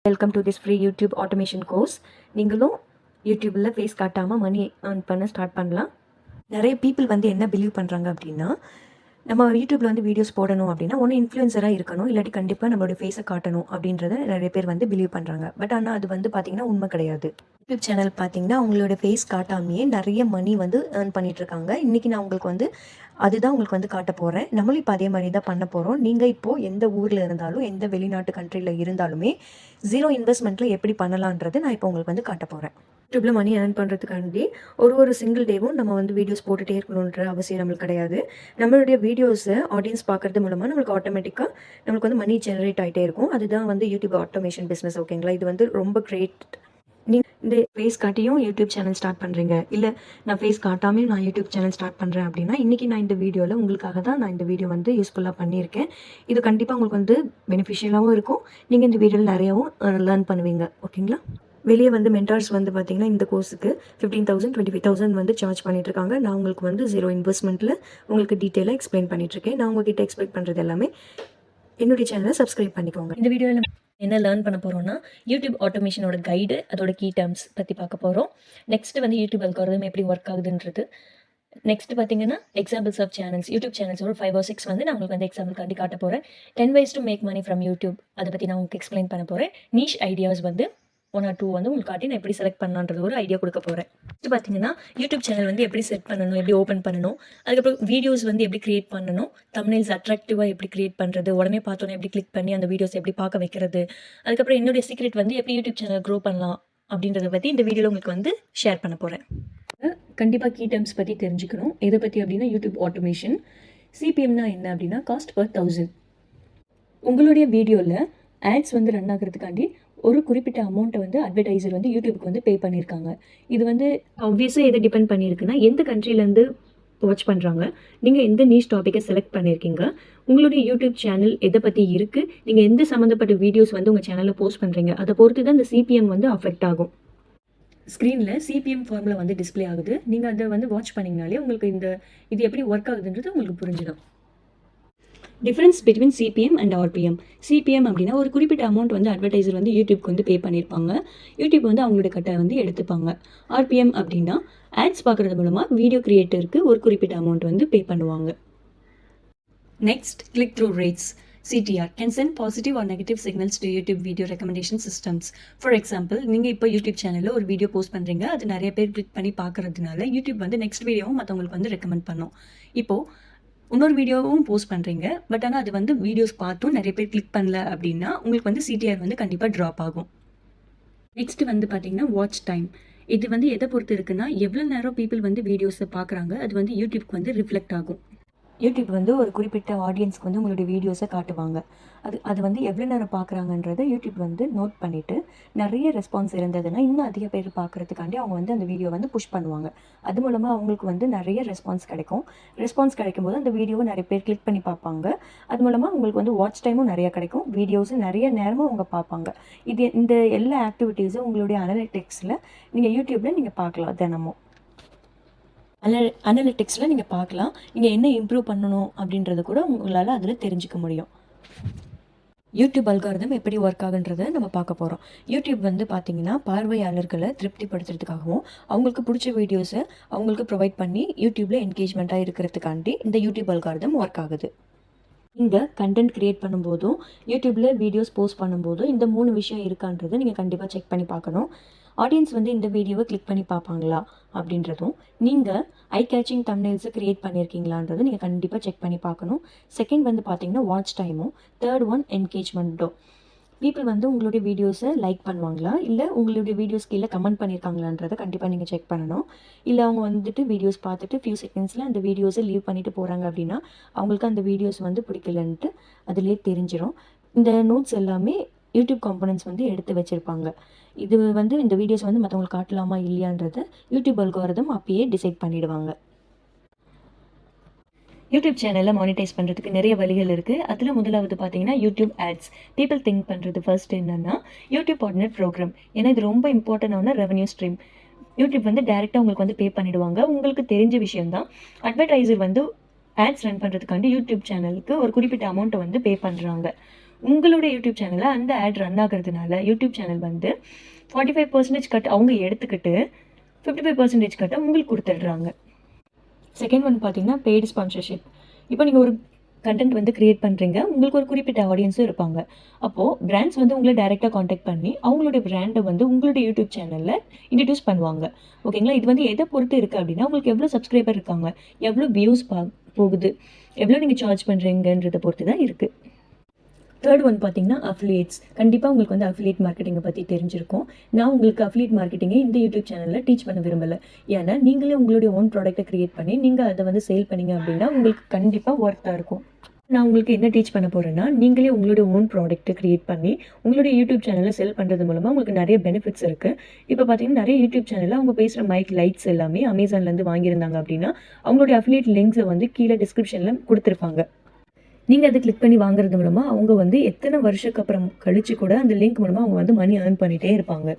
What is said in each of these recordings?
Welcome to this free YouTube automation course. நீங்களும் யூடியூப்பில் face காட்டாமல் மணி ஏர்ன் பண்ண ஸ்டார்ட் பண்ணலாம். நிறைய பீப்புள் வந்து என்ன பிலீவ் பண்ணுறாங்க அப்படின்னா, நம்ம யூடியூப்பில் வந்து வீடியோஸ் போடணும் அப்படின்னா ஒன்று இன்ஃப்ளூயன்சராக இருக்கணும், இல்லாட்டி கண்டிப்பாக நம்மளோட ஃபேஸை காட்டணும் அப்படின்றத நிறைய பேர் வந்து பிலீவ் பண்ணுறாங்க. பட் ஆனால் அது வந்து பார்த்திங்கன்னா உண்மை கிடையாது. யூடியூப் சேனல் பார்த்திங்கன்னா அவங்களோட ஃபேஸ் காட்டாமையே நிறைய மணி வந்து ஏர்ன் பண்ணிகிட்ருக்காங்க. இன்றைக்கி நான் உங்களுக்கு வந்து அதுதான் உங்களுக்கு வந்து காட்ட போகிறேன். நம்மளும் இப்போ அதே மாதிரி தான் பண்ண போகிறோம். நீங்கள் இப்போது எந்த ஊரில் இருந்தாலும் எந்த வெளிநாட்டு கண்ட்ரியில் இருந்தாலுமே ஜீரோ இன்வெஸ்ட்மெண்ட்டில் எப்படி பண்ணலான்றது நான் இப்போ உங்களுக்கு வந்து காட்ட போகிறேன். யூடியூப்பில் மணி ஏர்ன் பண்ணுறதுக்காண்டி ஒரு சிங்கிள் டேவும் நம்ம வந்து வீடியோஸ் போட்டுகிட்டே இருக்கணுன்ற அவசியம் நம்மளுக்கு கிடையாது. நம்மளுடைய வீடியோஸை ஆடியன்ஸ் பார்க்குறது மூலமாக நம்மளுக்கு ஆட்டோமேட்டிக்காக நம்மளுக்கு வந்து மணி ஜெனரேட் ஆகிட்டே இருக்கும். அதுதான் வந்து யூடியூப் ஆட்டோமேஷன் பிஸ்னஸ். ஓகேங்களா? இது வந்து ரொம்ப கிரேட். நீங்கள் இந்த ஃபேஸ் காட்டியும் யூடியூப் சேனல் ஸ்டார்ட் பண்ணுறீங்க, இல்லை நான் ஃபேஸ் காட்டாமையும் நான் யூடியூப் சேனல் ஸ்டார்ட் பண்ணுறேன் அப்படின்னா, இன்றைக்கி நான் இந்த வீடியோவில் உங்களுக்காக தான் நான் இந்த வீடியோ வந்து யூஸ்ஃபுல்லாக பண்ணியிருக்கேன். இது கண்டிப்பாக உங்களுக்கு வந்து பெனிஃபிஷியலாகவும் இருக்கும். நீங்கள் இந்த வீடியோவில் நிறையாவும் லேர்ன் பண்ணுவீங்க. ஓகேங்களா? வெளியே வந்து மென்டார்ஸ் வந்து பார்த்திங்கன்னா இந்த கோர்ஸுக்கு 15,000 25,000 வந்து சார்ஜ் பண்ணிகிட்ருக்காங்க. நான் உங்களுக்கு வந்து ஜீரோ இன்வெஸ்ட்மெண்ட்டில் உங்களுக்கு டீட்டெயிலாக எக்ஸ்பிளைன் பண்ணிகிட்ருக்கேன். நான் உங்ககிட்ட எக்ஸ்பிளைன் பண்ணுறது எல்லாமே என்னுடைய சேனலை சப்ஸ்கிரைப் பண்ணிக்கோங்க. இந்த வீடியோவில் என்ன லேர்ன் பண்ண போகிறோம்னா, யூடியூப் ஆட்டோமேஷனோட கைடு, அதோட கீ டேர்ம்ஸ் பற்றி பார்க்க போகிறோம். நெக்ஸ்ட்டு வந்து யூடியூப் அல்காரிதம் எப்படி ஒர்க் ஆகுதுன்றது. நெக்ஸ்ட் பார்த்தீங்கன்னா examples of channels. YouTube channels ஒரு 5 or 6 வந்து நான் உங்களுக்கு வந்து எக்ஸாம்பிள் காட்டி காட்ட போகிறேன். 10 ways to make money from YouTube அதை பற்றி நான் உங்களுக்கு எக்ஸ்பிளைன் பண்ண போகிறேன். நீஷ் ஐடியாஸ் வந்து 1 or 2 வந்து உங்களுக்கு காட்டி நான் எப்படி செலக்ட் பண்ணலான்றது ஒரு ஐடியா கொடுக்க போகிறேன். ஃபஸ்ட்டு பார்த்தீங்கன்னா யூடியூப் சேனல் வந்து எப்படி செட் பண்ணணும், எப்படி ஓப்பன் பண்ணணும், அதுக்கப்புறம் வீடியோஸ் வந்து எப்படி கிரியேட் பண்ணணும், தம்ப்நெயில்ஸ் அட்ராக்டிவாக எப்படி கிரியேட் பண்ணுறது, உடனே பார்த்தோன்னே எப்படி கிளிக் பண்ணி அந்த வீடியோஸ் எப்படி பார்க்க வைக்கிறது, அதுக்கப்புறம் என்னுடைய சீக்ரெட் வந்து எப்படி யூடியூப் சேனல் க்ரோ பண்ணலாம் அப்படின்றத பற்றி இந்த வீடியோவில் உங்களுக்கு வந்து ஷேர் பண்ண போகிறேன். கண்டிப்பாக கீ டேர்ம்ஸ் பற்றி தெரிஞ்சுக்கணும். எதை பற்றி அப்படின்னா யூடியூப் ஆட்டோமேஷன். சிபிஎம்னா என்ன அப்படின்னா காஸ்ட் பர் 1000. உங்களுடைய வீடியோவில் ஆட்ஸ் வந்து ரன் ஆகிறதுக்காண்டி ஒரு குறிப்பிட்ட அமௌண்ட்டை வந்து அட்வர்டைசர் வந்து யூடியூப்க்கு வந்து பே பண்ணியிருக்காங்க. இது வந்து ஆப்வியஸாக எதை டிபெண்ட் பண்ணியிருக்குன்னா எந்த கண்ட்ரிலேருந்து வாட்ச் பண்ணுறாங்க, நீங்கள் எந்த நீஷ் டாப்பிக்கை செலக்ட் பண்ணியிருக்கீங்க, உங்களுடைய யூடியூப் சேனல் எதை பற்றி இருக்குது, நீங்கள் எந்த சம்மந்தப்பட்ட வீடியோஸ் வந்து உங்கள் சேனலில் போஸ்ட் பண்ணுறீங்க, அதை பொறுத்து தான் இந்த சிபிஎம் வந்து அஃபெக்ட் ஆகும். ஸ்க்ரீனில் சிபிஎம் ஃபார்முலா வந்து டிஸ்பிளே ஆகுது. நீங்கள் அதை வந்து வாட்ச் பண்ணிங்கனாலே உங்களுக்கு இது எப்படி ஒர்க் ஆகுதுன்றது உங்களுக்கு புரிஞ்சிடும். Difference between CPM and RPM. CPM அப்படின்னா ஒரு குறிப்பிட்ட அமௌண்ட் வந்து அட்வர்டைசர் வந்து யூடியூப்க்கு வந்து பே பண்ணியிருப்பாங்க. யூடியூப் வந்து அவங்களோட கட்டை வந்து எடுத்துப்பாங்க. ஆர்பிஎம் அப்படின்னா ஆட்ஸ் பார்க்குறது மூலமாக வீடியோ கிரியேட்டருக்கு ஒரு குறிப்பிட்ட அமௌண்ட் வந்து பே பண்ணுவாங்க. Next, click through rates. CTR can send positive or negative signals to YouTube video recommendation systems. For example, நீங்கள் இப்போ யூடியூப் சேனலில் ஒரு வீடியோ போஸ்ட் பண்ணுறீங்க, அது நிறைய பேர் கிளிக் பண்ணி பார்க்கறதுனால யூடியூப் வந்து நெக்ஸ்ட் வீடியோவும் மற்றவங்களுக்கு வந்து ரெக்கமெண்ட் பண்ணும். இப்போது இன்னொரு வீடியோவும் போஸ்ட் பண்ணுறீங்க, பட் ஆனால் அது வந்து வீடியோஸ் பார்த்தும் நிறைய பேர் கிளிக் பண்ணல அப்படின்னா உங்களுக்கு வந்து CTR வந்து கண்டிப்பாக ட்ராப் ஆகும். நெக்ஸ்ட் வந்து பார்த்தீங்கன்னா வாட்ச் டைம். இது வந்து எதை பொறுத்து இருக்குன்னா எவ்வளோ நேரம் பீப்புள் வந்து வீடியோஸை பார்க்குறாங்க, அது வந்து யூடியூப்க்கு வந்து ரிஃப்ளெக்ட் ஆகும். யூடியூப் வந்து ஒரு குறிப்பிட்ட ஆடியன்ஸ்க்கு வந்து உங்களுடைய வீடியோஸை காட்டுவாங்க. அது வந்து எவ்வளோ நேரம் பார்க்குறாங்கன்றதை யூடியூப் வந்து நோட் பண்ணிவிட்டு நிறைய ரெஸ்பான்ஸ் இருந்ததுன்னா இன்னும் அதிக பேர் பார்க்குறதுக்காண்டி அவங்க வந்து அந்த வீடியோ வந்து புஷ் பண்ணுவாங்க. அது மூலமாக அவங்களுக்கு வந்து நிறைய ரெஸ்பான்ஸ் கிடைக்கும். ரெஸ்பான்ஸ் கிடைக்கும்போது அந்த வீடியோவை நிறைய பேர் கிளிக் பண்ணி பார்ப்பாங்க. அது மூலமாக உங்களுக்கு வந்து வாட்ச் டைமும் நிறைய கிடைக்கும், வீடியோஸும் நிறைய நேரமும் அவங்க பார்ப்பாங்க. இந்த எல்லா ஆக்டிவிட்டீஸும் உங்களுடைய அனலிட்டிக்ஸில் நீங்கள் யூடியூப்பில் நீங்கள் பார்க்கலாம். தினமும் அனலிட்டிக்ஸில் நீங்கள் பார்க்கலாம். நீங்கள் என்ன இம்ப்ரூவ் பண்ணணும் அப்படின்றத கூட உங்களால் அதில் தெரிஞ்சுக்க முடியும். யூடியூப் அல்காரிதம் எப்படி ஒர்க் ஆகுன்றதை நம்ம பார்க்க போகிறோம். யூடியூப் வந்து பார்த்திங்கன்னா பார்வையாளர்களை திருப்திப்படுத்துறதுக்காகவும் அவங்களுக்கு பிடிச்ச வீடியோஸை அவங்களுக்கு ப்ரொவைட் பண்ணி யூடியூப்பில் என்கேஜ்மெண்ட்டாக இருக்கிறதுக்காண்டி இந்த யூடியூப் அல்காரிதம் ஒர்க் ஆகுது. இந்த கண்டென்ட் க்ரியேட் பண்ணும்போதும் யூடியூப்பில் வீடியோஸ் போஸ்ட் பண்ணும்போதும் இந்த 3 விஷயம் இருக்கான்றதை நீங்கள் கண்டிப்பாக செக் பண்ணி பார்க்கணும். ஆடியன்ஸ் வந்து இந்த வீடியோவை கிளிக் பண்ணி பார்ப்பாங்களா அப்படின்றதும், நீங்கள் ஐ கேச்சிங் தம்ப்நெயில்ஸை க்ரியேட் பண்ணியிருக்கீங்களான்றதும் நீங்கள் கண்டிப்பாக செக் பண்ணி பார்க்கணும். செகண்ட் வந்து பார்த்தீங்கன்னா வாட்ச் டைமும். Third one என்கேஜ்மெண்ட்டும். பீப்புள் வந்து உங்களுடைய வீடியோஸை லைக் பண்ணுவாங்களா, இல்லை உங்களுடைய வீடியோஸ் கீழே கமெண்ட் பண்ணியிருக்காங்களான்றதை கண்டிப்பாக நீங்கள் செக் பண்ணணும். இல்லை அவங்க வந்துட்டு வீடியோஸ் பார்த்துட்டு ஃபியூ செகண்ட்ஸில் அந்த வீடியோஸை லீவ் பண்ணிவிட்டு போகிறாங்க அப்படின்னா அவங்களுக்கு அந்த வீடியோஸ் வந்து பிடிக்கலன்ட்டு அதுலேயே தெரிஞ்சிடும். இந்த நோட்ஸ் எல்லாமே யூடியூப் காம்பனன்ட்ஸ் வந்து எடுத்து வச்சுருப்பாங்க. இது வந்து இந்த வீடியோஸ் வந்து மற்றவங்களுக்கு காட்டலாமா இல்லையான்றதை யூடியூப் அல்காரிதம் அப்பயே டிசைட் பண்ணிவிடுவாங்க. யூடியூப் சேனலில் மானிட்டைஸ் பண்ணுறதுக்கு நிறைய வழிகள் இருக்குது. அதில் முதலாவது பார்த்தீங்கன்னா யூடியூப் ஆட்ஸ். பீப்புள் திங்க் பண்ணுறது ஃபர்ஸ்ட் என்னென்னா யூடியூப் பார்ட்னர் ப்ரோக்ராம். ஏன்னா இது ரொம்ப இம்பார்ட்டண்டான ரெவன்யூ ஸ்ட்ரீம். யூடியூப் வந்து டேரெக்டாக உங்களுக்கு வந்து பே பண்ணிவிடுவாங்க. உங்களுக்கு தெரிஞ்ச விஷயம்தான். அட்வர்டைசர் வந்து ஆட்ஸ் ரன் பண்ணுறதுக்காண்டி யூடியூப் சேனலுக்கு ஒரு குறிப்பிட்ட அமௌண்ட்டை வந்து பே பண்ணுறாங்க. உங்களுடைய யூடியூப் சேனலில் அந்த ஆட் ரன் ஆகிறதுனால யூடியூப் சேனல் வந்து 45% கட் அவங்க எடுத்துக்கிட்டு 55% கட்ட உங்களுக்கு கொடுத்துட்றாங்க. செகண்ட் ஒன் பார்த்தீங்கன்னா பெய்டு ஸ்பான்சர்ஷிப். இப்போ நீங்கள் ஒரு கண்டென்ட் வந்து கிரியேட் பண்ணுறீங்க, உங்களுக்கு ஒரு குறிப்பிட்ட ஆடியன்ஸும் இருப்பாங்க. அப்போது பிராண்ட்ஸ் வந்து உங்களை டைரெக்டாக காண்டாக்ட் பண்ணி அவங்களுடைய பிராண்டை வந்து உங்களுடைய யூடியூப் சேனலில் இன்ட்ரடியூஸ் பண்ணுவாங்க. ஓகேங்களா? இது வந்து எதை பொறுத்து இருக்குது அப்படின்னா, உங்களுக்கு எவ்வளோ சப்ஸ்கிரைபர் இருக்காங்க, எவ்வளோ வியூஸ் போகுது, எவ்வளோ நீங்கள் சார்ஜ் பண்ணுறீங்கன்றதை பொறுத்து தான் இருக்குது. தேர்ட் ஒன் பார்த்தீங்கன்னா அஃபிலியேட்ஸ். கண்டிப்பாக உங்களுக்கு வந்து அஃபிலியேட் மார்க்கெட்டிங்கை பற்றி தெரிஞ்சிருக்கும். நான் உங்களுக்கு அஃபிலியேட் மார்க்கெட்டிங்கை இந்த யூடியூப் சேனலில் டீச் பண்ண விரும்பலை. ஏன்னா நீங்களே உங்களுடைய ஓன் ப்ராடக்ட்டை க்ரியேட் பண்ணி நீங்கள் அதை வந்து சேல் பண்ணிங்க அப்படின்னா உங்களுக்கு கண்டிப்பாக ஒர்த்தாக இருக்கும். நான் உங்களுக்கு என்ன டீச் பண்ண போகிறேன்னா, நீங்களே உங்களுடைய ஓன் ப்ராடக்ட்டை க்ரியேட் பண்ணி உங்களுடைய யூடியூப் சேனலில் செல் பண்ணுறது மூலமாக உங்களுக்கு நிறைய பெனிஃபிட்ஸ் இருக்குது. இப்போ பார்த்தீங்கன்னா நிறைய யூடியூப் சேனலில் அவங்க பேசுகிற மைக் லைட்ஸ் எல்லாமே அமேசான்லேருந்து வாங்கியிருந்தாங்க அப்படின்னா அவங்களுடைய அஃபிலியேட் லிங்க்ஸை வந்து கீழே டிஸ்கிரிப்ஷனில் கொடுத்துருப்பாங்க. நீங்கள் அதை கிளிக் பண்ணி வாங்குறது மூலமாக அவங்க வந்து எத்தனை வருஷத்துக்கு அப்புறம் கழிச்சு கூட அந்த லிங்க் மூலமாக அவங்க வந்து மணி ஏர்ன் பண்ணிகிட்டே இருப்பாங்க.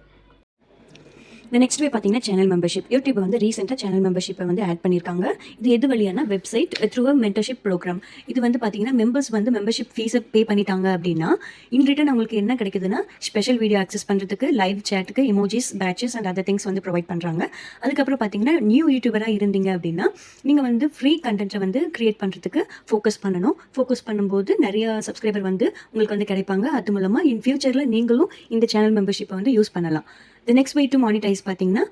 இந்த நெக்ஸ்ட் வே பார்த்தீங்கன்னா சேனல் மெம்பர்ஷிப். யூடியூப் வந்து ரீசெண்டாக சேனல் மெம்பர்ஷிப்பை வந்து ஆட் பண்ணியிருக்காங்க. இது எது வழியான website through a mentorship program. இது வந்து பார்த்தீங்கன்னா மெம்பர்ஸ் வந்து மெம்பர்ஷிப் ஃபீஸை பே பண்ணிட்டாங்க அப்படின்னா இன் ரிட்டன் அவங்களுக்கு என்ன கிடைக்குதுன்னா ஸ்பெஷல் வீடியோ ஆக்சஸ் பண்ணுறதுக்கு, லைவ் சேட்டுக்கு, emojis, badges and other things வந்து ப்ரொவைட் பண்ணுறாங்க. அதுக்கப்புறம் பார்த்தீங்கன்னா நியூ யூடியூபராக இருந்தீங்க அப்படின்னா நீங்கள் வந்து ஃப்ரீ கண்டென்ட்டை வந்து க்ரியேட் பண்ணுறதுக்கு ஃபோக்கஸ் பண்ணணும். ஃபோக்கஸ் பண்ணும்போது நிறைய சப்ஸ்கிரைபர் வந்து உங்களுக்கு வந்து கிடைப்பாங்க. அது மூலமாக இன் ஃபியூச்சரில் நீங்களும் இந்த சேனல் மெம்பர்ஷிப்பை வந்து யூஸ் பண்ணலாம். The next way to monetise பார்த்தீங்கன்னா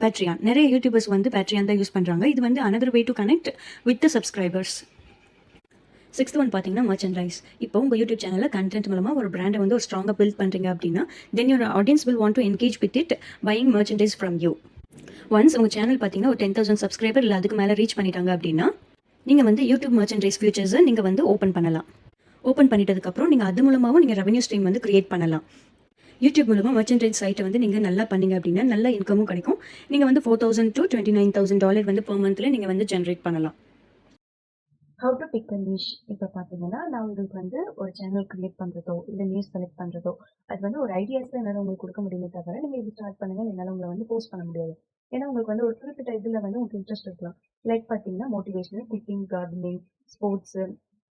பேட்ரியான். நிறைய யூடியூபர்ஸ் வந்து பேட்ரியான் தான் யூஸ் பண்ணுறாங்க. இது வந்து another way to connect with the subscribers. Sixth one பார்த்தீங்கன்னா மர்ச்சன்டைஸ். இப்போ உங்கள் யூடியூப் சேனலில் கண்டென்ட் மூலமாக ஒரு பிராண்டை வந்து ஒரு ஸ்ட்ராங்காக பில்ட் பண்ணுறீங்க அப்படின்னா then your audience will want to engage with it buying merchandise from you. Once உங்கள் சேனல் பார்த்தீங்கன்னா ஒரு 10,000 சப்ஸ்கிரைபர் இல்லை அதுக்கு மேலே ரீச் பண்ணிட்டாங்க அப்படின்னா நீங்கள் வந்து யூடியூப் மர்ச்சன்டைஸ் ஃபியூச்சர்ஸை நீங்கள் வந்து ஓப்பன் பண்ணலாம். ஓப்பன் பண்ணிட்டதுக்கப்புறம் நீங்கள் அது மூலமாகவும் நீங்கள் ரெவன்யூ ஸ்ட்ரீம் வந்து கிரியேட் பண்ணலாம். யூடியூப் மூலமாக மர்ச்சன்டைஸ் சைட்டை வந்து நீங்கள் நல்லா பண்ணீங்க அப்படின்னா நல்ல இன்கமும் கிடைக்கும். நீங்கள் வந்து $4,000 to $29,000 வந்து பெர் மந்த்தில் நீங்கள் வந்து ஜென்ரேட் பண்ணலாம். ஹவு டு பிக் அ நிஷ். இப்போ பார்த்தீங்கன்னா நான் உங்களுக்கு வந்து ஒரு சேனல் கிரியேட் பண்ணுறதோ இல்லை நியூஸ் செலக்ட் பண்ணுறதோ அது வந்து ஒரு ஐடியாஸ் தான் என்னால் உங்களுக்கு கொடுக்க முடியுமே தவிர நீங்கள் இது ஸ்டார்ட் பண்ணுங்கள் என்னால் உங்களை வந்து போஸ்ட் பண்ண முடியாது. ஏன்னா உங்களுக்கு வந்து ஒரு குறிப்பிட்ட இதில் வந்து உங்களுக்கு இன்ட்ரெஸ்ட் இருக்கலாம். லைக் பார்த்தீங்கன்னா மோட்டிவேஷனல், குக்கிங், கார்டனிங், ஸ்போர்ட்ஸு,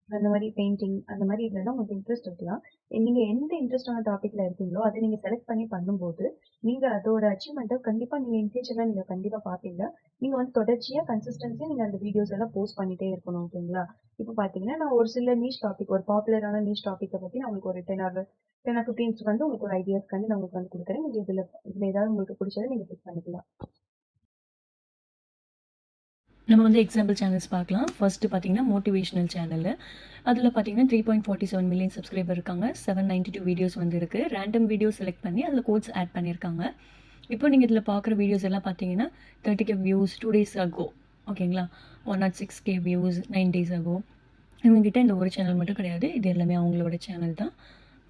அந்த மாதிரி பெயிண்டிங், அந்த மாதிரி இதில் தான் உங்களுக்கு இன்ட்ரெஸ்ட் இருக்கலாம். நீங்கள் எந்த இன்ட்ரெஸ்டான டாப்பிக்கில் இருக்கீங்களோ அதை நீங்கள் செலக்ட் பண்ணி பண்ணும்போது நீங்கள் அதோட அச்சீவ்மெண்ட்டை கண்டிப்பாக நீங்கள் இன் ஃபியூச்சரில் நீங்கள் கண்டிப்பாக பார்ப்பீங்க. நீங்கள் வந்து தொடர்ச்சியாக கன்சிஸ்டன்சியாக நீங்கள் அந்த வீடியோஸ் எல்லாம் போஸ்ட் பண்ணிகிட்டே இருக்கணும். ஓகேங்களா? இப்போ பார்த்தீங்கன்னா நான் ஒரு சில நீஷ் டாபிக், ஒரு பாப்புலரான நீஷ் டாப்பிக்கை பற்றி நான் உங்களுக்கு ஒரு 10 or 15 வந்து உங்களுக்கு ஒரு ஐடியாஸ்க்காண்டி நான் உங்களுக்கு வந்து கொடுக்குறேன். நீங்கள் இதில் ஏதாவது உங்களுக்கு பிடிச்சதை நீங்கள் பிக் பண்ணிக்கலாம். நம்ம வந்து எக்ஸாம்பிள் சேனல்ஸ் பார்க்கலாம். ஃபர்ஸ்ட்டு பார்த்தீங்கன்னா மோட்டிவேஷனல் சேனலு. அதில் பார்த்தீங்கன்னா 3.47 மில்லியன் சப்ஸ்கிரைபர் இருக்காங்க. 792 வீடியோஸ் வந்து இருக்குது. ரேண்டம் வீடியோஸ் செலக்ட் பண்ணி அதில் கோட்ஸ் ஆட் பண்ணியிருக்காங்க. இப்போ நீங்கள் இதில் பார்க்குற வீடியோஸ் எல்லாம் பார்த்தீங்கன்னா 30K வியூஸ் 2 days ago. ஓகேங்களா? 106K views 9 days ago. இவங்ககிட்ட இந்த ஒரு சேனல் மட்டும் கிடையாது. இது எல்லாமே அவங்களோட சேனல் தான்.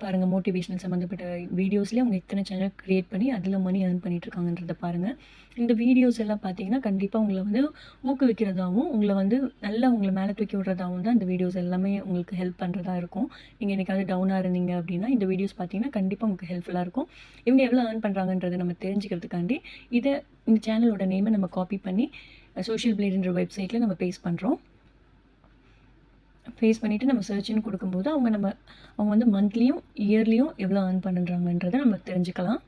பாருங்கள், மோட்டிவேஷனல் சம்மந்தப்பட்ட வீடியோஸ்லேயே அவங்க எத்தனை சேனல் க்ரியேட் பண்ணி அதில் மணி ஏர்ன் பண்ணிகிட்ருக்காங்கன்றதை பாருங்கள். இந்த வீடியோஸ் எல்லாம் பார்த்தீங்கன்னா கண்டிப்பாக உங்களை வந்து ஊக்குவிக்கிறதாகவும் உங்களை வந்து நல்லா உங்களை மேலே தூக்கி விடுறதாகவும் தான் இந்த வீடியோஸ் எல்லாமே உங்களுக்கு ஹெல்ப் பண்ணுறதா இருக்கும். நீங்கள் என்றைக்காவது டவுனாக இருந்தீங்க அப்படின்னா இந்த வீடியோஸ் பார்த்தீங்கன்னா கண்டிப்பாக உங்களுக்கு ஹெல்ப்ஃபுல்லாக இருக்கும். இவங்க எவ்வளோ ஏர்ன் பண்ணுறாங்கன்றதை நம்ம தெரிஞ்சுக்கிறதுக்காண்டி இந்த சேனலோட நேமை நம்ம காப்பி பண்ணி சோஷியல் பிளேடுன்ற வெப்சைட்டில் நம்ம பேஸ்ட் பண்ணுறோம். ஃபேஸ் பண்ணிவிட்டு நம்ம சர்ச்னு கொடுக்கும்போது அவங்க வந்து மந்த்லியும் இயர்லியும் எவ்வளோ ஏர்ன் பண்ணுறாங்கன்றதை நம்ம தெரிஞ்சுக்கலாம்.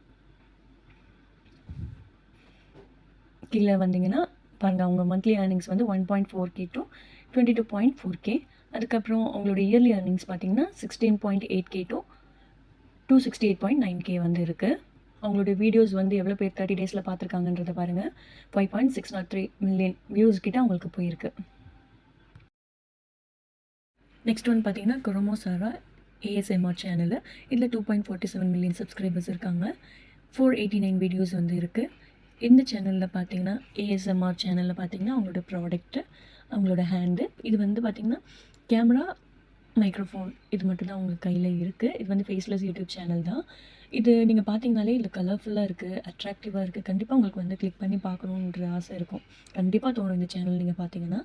கீழே வந்தீங்கன்னா பாருங்கள், அவங்க மந்த்லி ஏர்னிங்ஸ் வந்து 1.4K to 22.4K. அதுக்கப்புறம் அவங்களோட இயர்லி ஏர்னிங்ஸ் பார்த்தீங்கன்னா 16.8K to 268.9K வந்து இருக்குது. அவங்களோட வீடியோஸ் வந்து எவ்வளோ பேர் 30 days பார்த்துருக்காங்கன்றதை பாருங்கள். 5.603 மில்லியன் வியூஸ் கிட்ட அவங்களுக்கு போயிருக்கு. நெக்ஸ்ட் ஒன் பார்த்தீங்கன்னா குரோமோசாரா ASMR சேனலு. இதில் 2.47 மில்லியன் சப்ஸ்கிரைபர்ஸ் இருக்காங்க. 489 வீடியோஸ் வந்து இருக்குது. இந்த சேனலில் பார்த்தீங்கன்னா ASMR சேனலில் பார்த்தீங்கன்னா அவங்களோட ப்ராடக்ட்டு, அவங்களோட ஹேண்டு, இது வந்து பார்த்திங்கன்னா கேமரா, மைக்ரோஃபோன் இது மட்டும் தான் உங்கள் கையில் இருக்குது. இது வந்து ஃபேஸ்லெஸ் யூடியூப் சேனல் தான். இது நீங்கள் பார்த்தீங்கனாலே இதில் கலர்ஃபுல்லாக இருக்குது, அட்ராக்டிவாக இருக்குது. கண்டிப்பாக உங்களுக்கு வந்து கிளிக் பண்ணி பார்க்கணுன்ற ஆசை இருக்கும். கண்டிப்பாக தோணும் இந்த சேனல் நீங்கள் பார்த்தீங்கன்னா.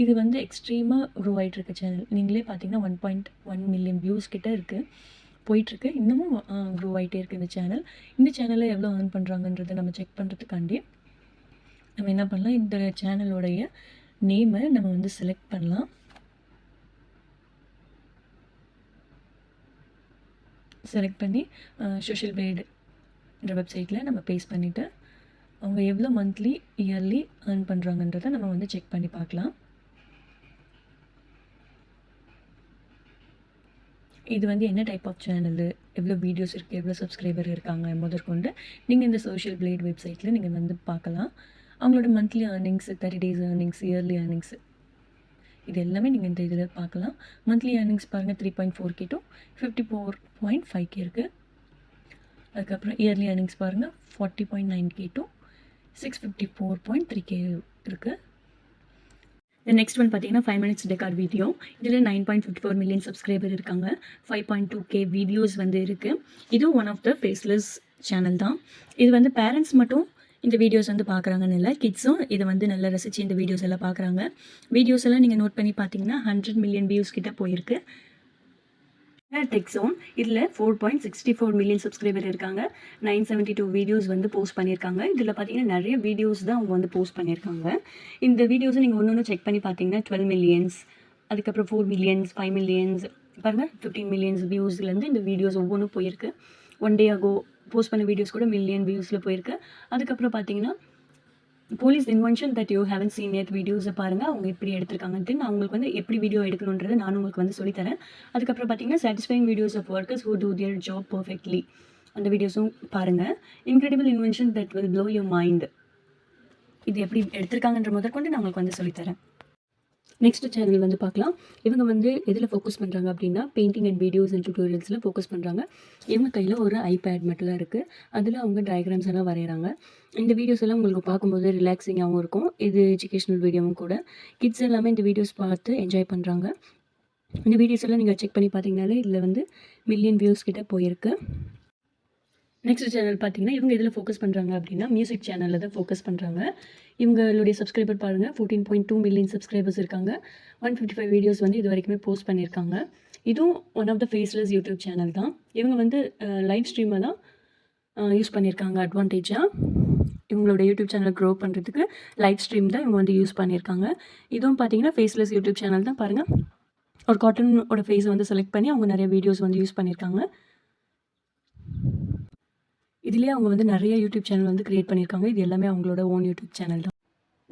இது வந்து எக்ஸ்ட்ரீமாக க்ரோ ஆகிட்டு இருக்க சேனல். நீங்களே பார்த்தீங்கன்னா 1.1 மில்லியன் வியூஸ் கிட்டே இருக்குது, போயிட்டுருக்கு. இன்னமும் க்ரோ ஆகிட்டே இருக்குது இந்த சேனல். இந்த சேனலில் எவ்வளோ ஏர்ன் பண்ணுறாங்கன்றதை நம்ம செக் பண்ணுறதுக்காண்டி நம்ம என்ன பண்ணலாம், இந்த சேனலோடைய நேமை நம்ம வந்து செலக்ட் பண்ணலாம். செலக்ட் பண்ணி சோஷியல் பிளேடுன்ற வெப்சைட்டில் நம்ம பேஸ்ட் பண்ணிவிட்டு அவங்க எவ்வளோ மந்த்லி இயர்லி ஏர்ன் பண்ணுறாங்கன்றதை நம்ம வந்து செக் பண்ணி பார்க்கலாம். இது வந்து என்ன டைப் ஆஃப் சேனலு, எவ்வளோ வீடியோஸ் இருக்குது, எவ்வளோ சப்ஸ்கிரைபர் இருக்காங்க முதற்கொண்டு நீங்கள் இந்த சோஷியல் பிளேட் வெப்சைட்டில் நீங்கள் வந்து பார்க்கலாம். அவங்களோட monthly earnings, 30 days earnings, yearly earnings இது எல்லாமே நீங்கள் இந்த இதில் பார்க்கலாம். மந்த்லி ஏர்னிங்ஸ் பாருங்கள் 3.4K to 54.5K இருக்குது. அதுக்கப்புறம் இயர்லி ஏர்னிங்ஸ் பாருங்கள் 40.9K to 654.3K இருக்குது. நெக்ஸ்ட் ஒன் பார்த்தீங்கன்னா 5 minutes டெக்கார்ட் வீடியோ. இதில் 9.54 மில்லியன் சப்ஸ்கிரைபர் இருக்காங்க. 5.2K வீடியோஸ் வந்து இருக்குது. இதுவும் one of the faceless channel தான். இது வந்து பேரண்ட்ஸ் மட்டும் இந்த வீடியோஸ் வந்து பார்க்குறாங்கன்னு இல்லை, கிட்ஸும் இதை வந்து நல்லா ரசித்து இந்த வீடியோஸ் எல்லாம் பார்க்குறாங்க. வீடியோஸ் எல்லாம் நீங்கள் நோட் பண்ணி பார்த்தீங்கன்னா 100 மில்லியன் வியூஸ் கிட்ட போயிருக்கு. டெக்ஸோன் இதில் 4.64 மில்லியன் சப்ஸ்கிரைபர் இருக்காங்க. 972 வீடியோஸ் வந்து போஸ்ட் பண்ணியிருக்காங்க. இதில் பார்த்தீங்கன்னா நிறைய வீடியோஸ் தான் அவங்க வந்து போஸ்ட் பண்ணியிருக்காங்க. இந்த வீடியோஸை நீங்கள் ஒன்று செக் பண்ணி பார்த்தீங்கன்னா 12 மில்லியன்ஸ், அதுக்கப்புறம் 4 மில்லியன்ஸ், 5 மில்லியன்ஸ், பாருங்கள் 15 மில்லியன்ஸ் வியூஸ்லேருந்து இந்த வீடியோஸ் ஒவ்வொன்றும் போயிருக்கு. 1 day ago போஸ்ட் பண்ண வீடியோஸ் கூட மில்லியன் வியூஸில் போயிருக்கு. அதுக்கப்புறம் பார்த்தீங்கன்னா police invention that you haven't seen yet வீடியோஸை பாருங்கள் அவங்க எப்படி எடுத்திருக்காங்கன்ட்டு. நான் உங்களுக்கு வந்து எப்படி வீடியோ எடுக்கணுன்றதை நான் உங்களுக்கு வந்து சொல்லித்தரேன். அதுக்கப்புறம் பார்த்தீங்கன்னா satisfying videos of workers who do their job perfectly அந்த வீடியோஸும் பாருங்கள். Incredible invention that will blow your mind இது எப்படி எடுத்திருக்காங்கன்ற முதற்கொண்டு நான் உங்களுக்கு வந்து சொல்லித்தரேன். நெக்ஸ்ட் சேனல் வந்து பார்க்கலாம். இவங்க வந்து எதில் ஃபோக்கஸ் பண்ணுறாங்க அப்படின்னா பெயிண்டிங் அண்ட் வீடியோஸ் அண்ட் டியூட்டோரியல்ஸில் ஃபோக்கஸ் பண்ணுறாங்க. இவங்க கையில் ஒரு ஐபேட் மட்டும் தான் இருக்குது. அதில் அவங்க டயக்ராம்ஸ் எல்லாம் வரைகிறாங்க. இந்த வீடியோஸ் எல்லாம் உங்களுக்கு பார்க்கும்போது ரிலாக்ஸிங்காகவும் இருக்கும். இது எஜுகேஷ்னல் வீடியோவும் கூட. கிட்ஸ் எல்லாமே இந்த வீடியோஸ் பார்த்து என்ஜாய் பண்ணுறாங்க. இந்த வீடியோஸ் எல்லாம் நீங்கள் செக் பண்ணி பார்த்தீங்கனாலே இதில் வந்து மில்லியன் வியூஸ் கிட்ட போயிருக்கு. நெக்ஸ்ட் சேனல் பார்த்தீங்கன்னா இவங்க இதில் ஃபோக்கஸ் பண்ணுறாங்க அப்படின்னா மியூசிக் சேனலில் தான் ஃபோக்கஸ் பண்ணுறாங்க. இவங்களுடைய சப்ஸ்கிரைபர் பாருங்கள் 14.2 மில்லியன் சப்ஸ்கிரைபர்ஸ் இருக்காங்க. 155 வீடியோஸ் வந்து இது வரைக்குமே போஸ்ட் பண்ணியிருக்காங்க. இதுவும் one of the faceless YouTube channel தான். இவங்க வந்து லைவ் ஸ்ட்ரீமை தான் யூஸ் பண்ணியிருக்காங்க அட்வான்டேஜாக. இவங்களோட யூடியூப் சேனலை க்ரோ பண்ணுறதுக்கு லைவ் ஸ்ட்ரீம் தான் இவங்க வந்து யூஸ் பண்ணியிருக்காங்க. இதுவும் பார்த்தீங்கன்னா ஃபேஸ்லெஸ் யூடியூப் சேனல் தான். பாருங்கள் ஒரு காட்டனோட ஃபேஸை வந்து செலக்ட் பண்ணி அவங்க நிறைய வீடியோஸ் வந்து யூஸ் பண்ணியிருக்காங்க. இதுலேயே அவங்க வந்து நிறைய யூடியூப் சேனல் வந்து க்ரியேட் பண்ணியிருக்காங்க. இது எல்லாமே அவங்களோட ஓன் யூடியூப் சேனல் தான்.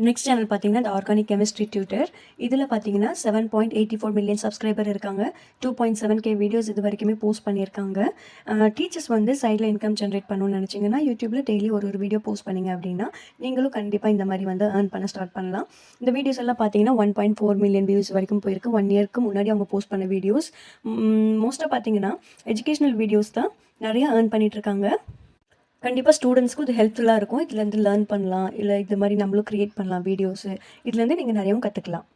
நெக்ஸ்ட் சேனல் பார்த்தீங்கன்னா த ஆர்கானிக் கெமிஸ்ட்ரி டியூட்டர். இதில் பார்த்தீங்கன்னா 7.84 மில்லியன் சப்ஸ்கிரைபர் இருக்காங்க. 2.7K வீடியோஸ் இது வரைக்குமே போஸ்ட் பண்ணியிருக்காங்க. டீச்சர்ஸ் வந்து சைடில் இன்கம் ஜென்ரேட் பண்ணணும்னு நினச்சிங்கன்னா யூடியூப்பில் டெய்லி ஒரு வீடியோ போஸ்ட் பண்ணிங்க அப்படின்னா நீங்களும் கண்டிப்பாக இந்த மாதிரி வந்து ஏர்ன் பண்ண ஸ்டார்ட் பண்ணலாம். இந்த வீடியோஸ் எல்லாம் பார்த்தீங்கன்னா 1.4 மில்லியன் வியூஸ் வரைக்கும் போயிருக்கு. 1 இயர்க்கு முன்னாடி அவங்க போஸ்ட் பண்ண வீடியோஸ். மோஸ்ட்டாக பார்த்தீங்கன்னா எஜுகேஷ்னல் வீடியோஸ் தான் நிறையா ஏர்ன் பண்ணிகிட்ருக்காங்க. கண்டிப்பாக ஸ்டூடெண்ட்ஸ்க்கும் இது ஹெல்ப்ஃபுல்லாக இருக்கும். இதுலேருந்து லேர்ன் பண்ணலாம், இல்லை இது மாதிரி நம்மளும் க்ரியேட் பண்ணலாம் வீடியோஸு. இதுலேருந்து நீங்கள் நிறையவும் கற்றுக்கலாம்.